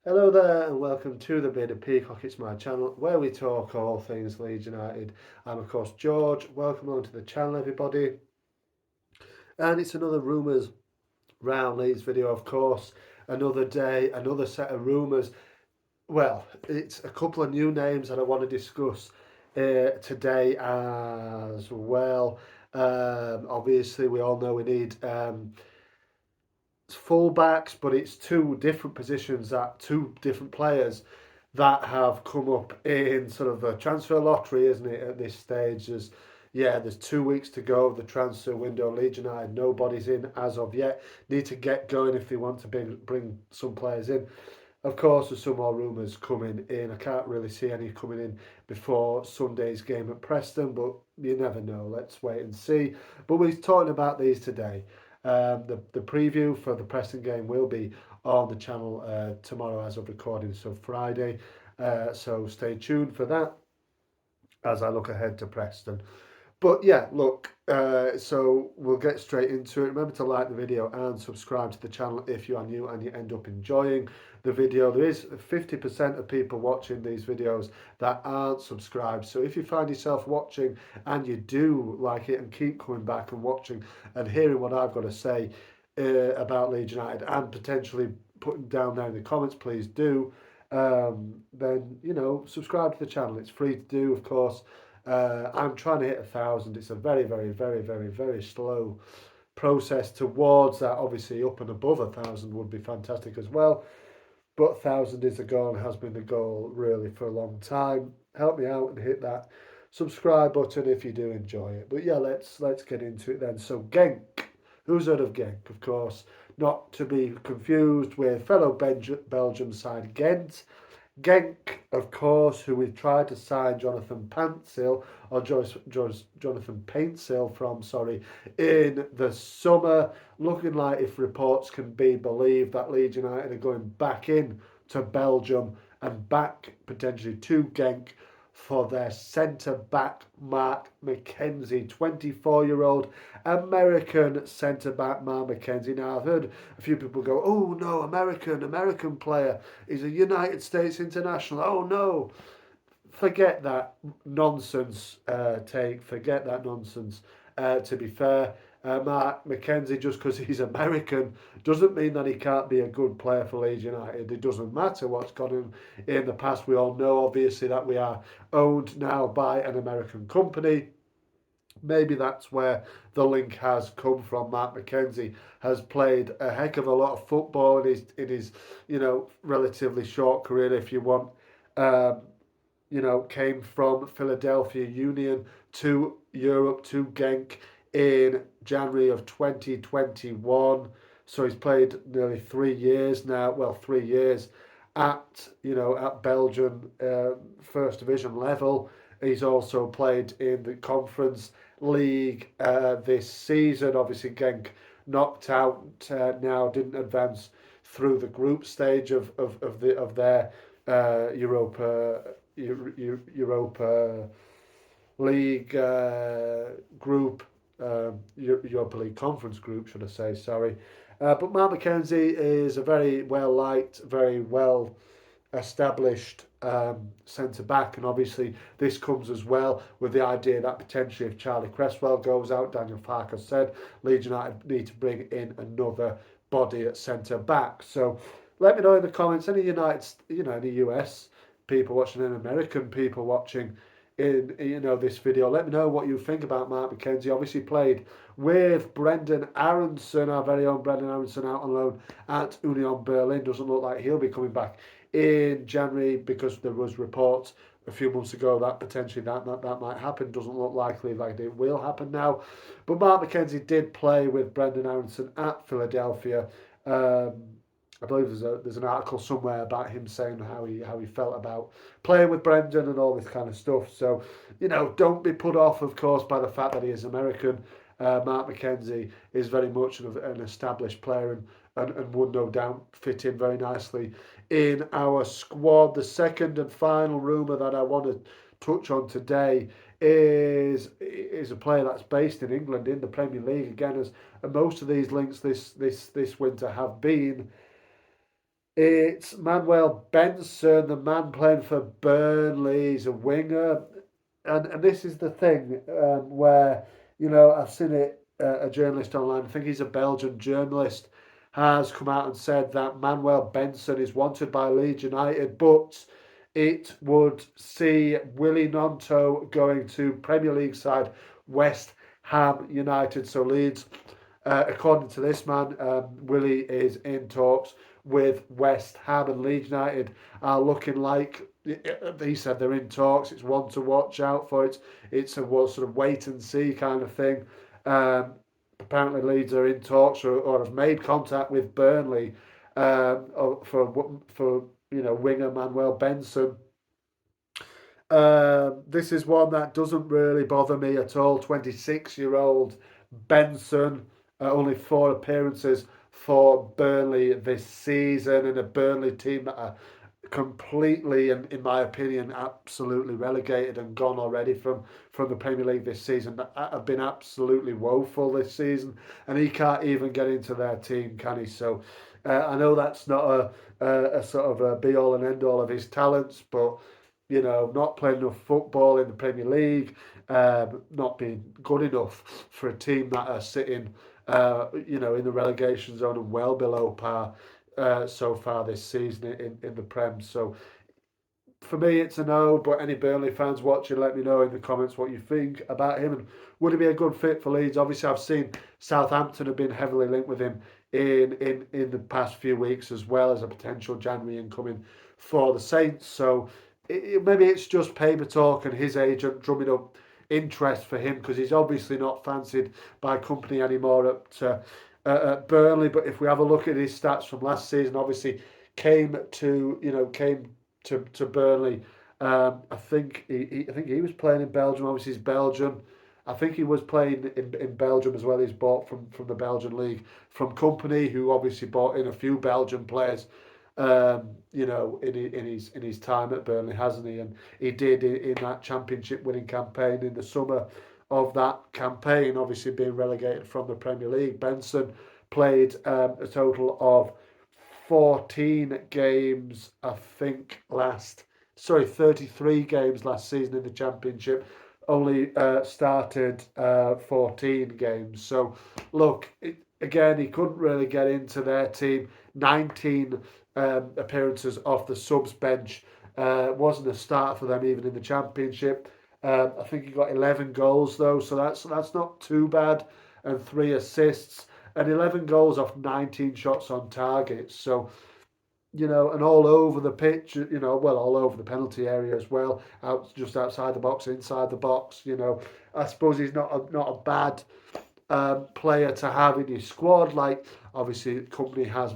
Hello there and welcome to the Bearded Peacock. It's my channel where we talk all things Leeds United. I'm of course George. Welcome along to the channel everybody. And it's another rumours round Leeds video of course. Another day, another set of rumours. Well, it's a couple of new names that I want to discuss today as well. Obviously we all know we need fullbacks, but it's two different positions that two different players that have come up in sort of a transfer lottery, isn't it? At this stage, there's 2 weeks to go of the transfer window. Leeds United, nobody's in as of yet. Need to get going if they want to bring some players in. Of course, there's some more rumours coming in. I can't really see any coming in before Sunday's game at Preston, but you never know. Let's wait and see. But we're talking about these today. The preview for the Preston game will be on the channel tomorrow as of recording, so Friday. So stay tuned for that as I look ahead to Preston. But yeah, look, so we'll get straight into it. Remember to like the video and subscribe to the channel if you are new and you end up enjoying the video. There is 50% of people watching these videos that aren't subscribed. So if you find yourself watching and you do like it and keep coming back and watching and hearing what I've got to say about Leeds United and potentially putting down there in the comments, please do. Then, subscribe to the channel. It's free to do, of course. I'm trying to hit 1,000. It's a very, very, very, very, very slow process towards that. Obviously, up and above 1,000 would be fantastic as well. But 1,000 is the goal and has been the goal really for a long time. Help me out and hit that subscribe button if you do enjoy it. But yeah, let's get into it then. So Genk, who's heard of Genk? Of course, not to be confused with fellow Belgium side Ghent. Genk, of course, who we've tried to sign Jonathan Paintsil or Jonathan Paintsil from, sorry, in the summer. Looking like, if reports can be believed, that Leeds United are going back in to Belgium and back potentially to Genk for their centre back Mark McKenzie, 24-year-old American centre back Mark McKenzie. Now, I've heard a few people go, oh no, American player. He's a United States international. Oh no. Forget that nonsense forget that nonsense. To be fair, Mark McKenzie, just because he's American, doesn't mean that he can't be a good player for Leeds United. It doesn't matter what's gone in the past. We all know, obviously, that we are owned now by an American company. Maybe that's where the link has come from. Mark McKenzie has played a heck of a lot of football in his relatively short career, if you want. Um, came from Philadelphia Union to Europe to Genk in January of 2021. So he's played nearly 3 years now. Well, 3 years at Belgian first division level. He's also played in the Conference League this season. Obviously, Genk knocked out now, didn't advance through the group stage of their Europa League group, Europa League Conference group, should I say? Sorry, but Mark McKenzie is a very well liked, very well established centre back, and obviously this comes as well with the idea that potentially if Charlie Cresswell goes out, Daniel Farke said Leeds United need to bring in another body at centre back. So let me know in the comments, any any US people watching and American people watching in this video. Let me know what you think about Mark McKenzie. Obviously played with Brendan Aronson, our very own Brendan Aronson, out on loan at Union Berlin. Doesn't look like he'll be coming back in January because there was reports a few months ago that potentially that might happen. Doesn't look likely like it will happen now. But Mark McKenzie did play with Brendan Aronson at Philadelphia. I believe there's an article somewhere about him saying how he felt about playing with Brendan and all this kind of stuff. So, don't be put off, of course, by the fact that he is American. Mark McKenzie is very much an established player and would no doubt fit in very nicely in our squad. The second and final rumour that I want to touch on today is a player that's based in England in the Premier League again, as most of these links this winter have been It's Manuel Benson, the man playing for Burnley. He's a winger. And this is the thing where, I've seen it, a journalist online, I think he's a Belgian journalist, has come out and said that Manuel Benson is wanted by Leeds United, but it would see Willy Nonto going to Premier League side West Ham United. So Leeds, according to this man, Willy is in talks with West Ham, and Leeds United are looking like, he said they're in talks. It's one to watch out for. It's a sort of wait and see kind of thing. Um, Apparently Leeds are in talks, or have made contact with Burnley for winger Manuel Benson. This is one that doesn't really bother me at all. 26-year-old Benson, only 4 appearances for Burnley this season, and a Burnley team that are completely, in my opinion, absolutely relegated and gone already from the Premier League this season. That have been absolutely woeful this season, and he can't even get into their team, can he? So I know that's not a sort of a be all and end all of his talents, but not playing enough football in the Premier League, not being good enough for a team that are sitting, in the relegation zone and well below par so far this season in the Prem. So for me, it's a no. But any Burnley fans watching, let me know in the comments what you think about him, and would he be a good fit for Leeds? Obviously, I've seen Southampton have been heavily linked with him in the past few weeks, as well as a potential January incoming for the Saints. So maybe it's just paper talk and his agent drumming up interest for him, because he's obviously not fancied by company anymore at Burnley. But if we have a look at his stats from last season, obviously came to Burnley. I think he was playing in Belgium. Obviously, he's Belgian. I think he was playing in Belgium as well. He's bought from the Belgian league from company, who obviously bought in a few Belgian players. In his time at Burnley, hasn't he? And he did in that championship winning campaign in the summer of that campaign. Obviously, being relegated from the Premier League, Benson played a total of 14 games, I think, 33 games last season in the Championship. Only started 14 games. So, look, again, he couldn't really get into their team. 19 appearances off the subs bench. Wasn't a starter for them even in the Championship. I think he got 11 goals, though, so that's not too bad. And 3 assists and 11 goals off 19 shots on target. So, and all over the pitch, well, all over the penalty area as well, just outside the box, inside the box. I suppose he's not a bad player to have in your squad. Like, obviously, the company has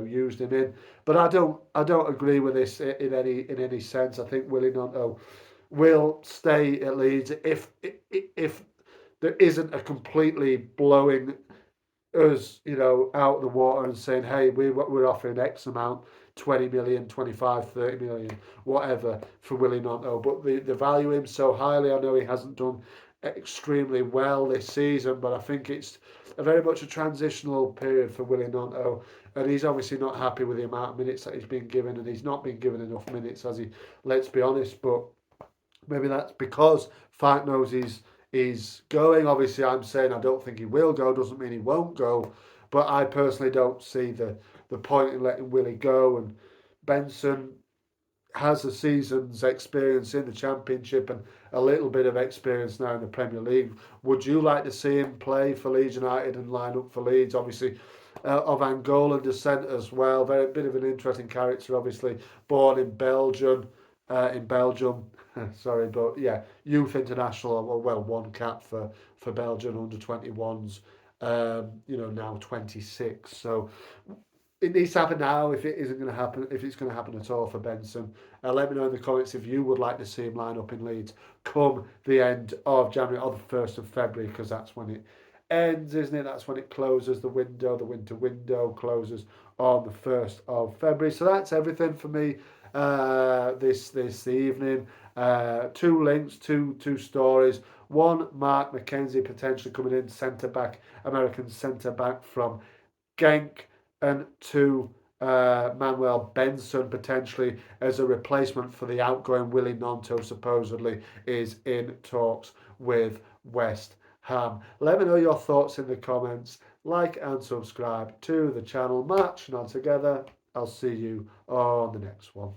used him in, but I don't agree with this in any sense. I think Willie Nonto will stay at Leeds if there isn't a completely blowing us, out of the water and saying, hey, we're offering X amount, 20 million, 25, 30 million, whatever, for Willie Nonto. But they value him so highly. I know he hasn't done extremely well this season, but I think it's a very much a transitional period for Willie Nonto. And he's obviously not happy with the amount of minutes that he's been given, and he's not been given enough minutes, has he? Let's be honest. But maybe that's because Fight knows he's going. Obviously, I'm saying I don't think he will go. Doesn't mean he won't go. But I personally don't see the point in letting Willie go. And Benson has a season's experience in the Championship and a little bit of experience now in the Premier League. Would you like to see him play for Leeds United and line up for Leeds? Obviously, of Angolan descent as well. Very bit of an interesting character. Obviously, born in Belgium. In Belgium, sorry, but yeah, youth international. Well, one cap for Belgium under 21s. Now 26. So it needs to happen now. If it isn't going to happen, if it's going to happen at all for Benson, let me know in the comments if you would like to see him line up in Leeds come the end of January or the 1st of February, because that's when it ends, isn't it? That's when it closes the window. The winter window closes on the 1st of February. So that's everything for me this evening. Two links, two stories. One, Mark McKenzie potentially coming in, centre back, American centre back from Genk, and two, Manuel Benson potentially as a replacement for the outgoing Willy Gnonto, supposedly is in talks with West Ham. Let me know your thoughts in the comments. Like and subscribe to the channel. Marching on together. I'll see you on the next one.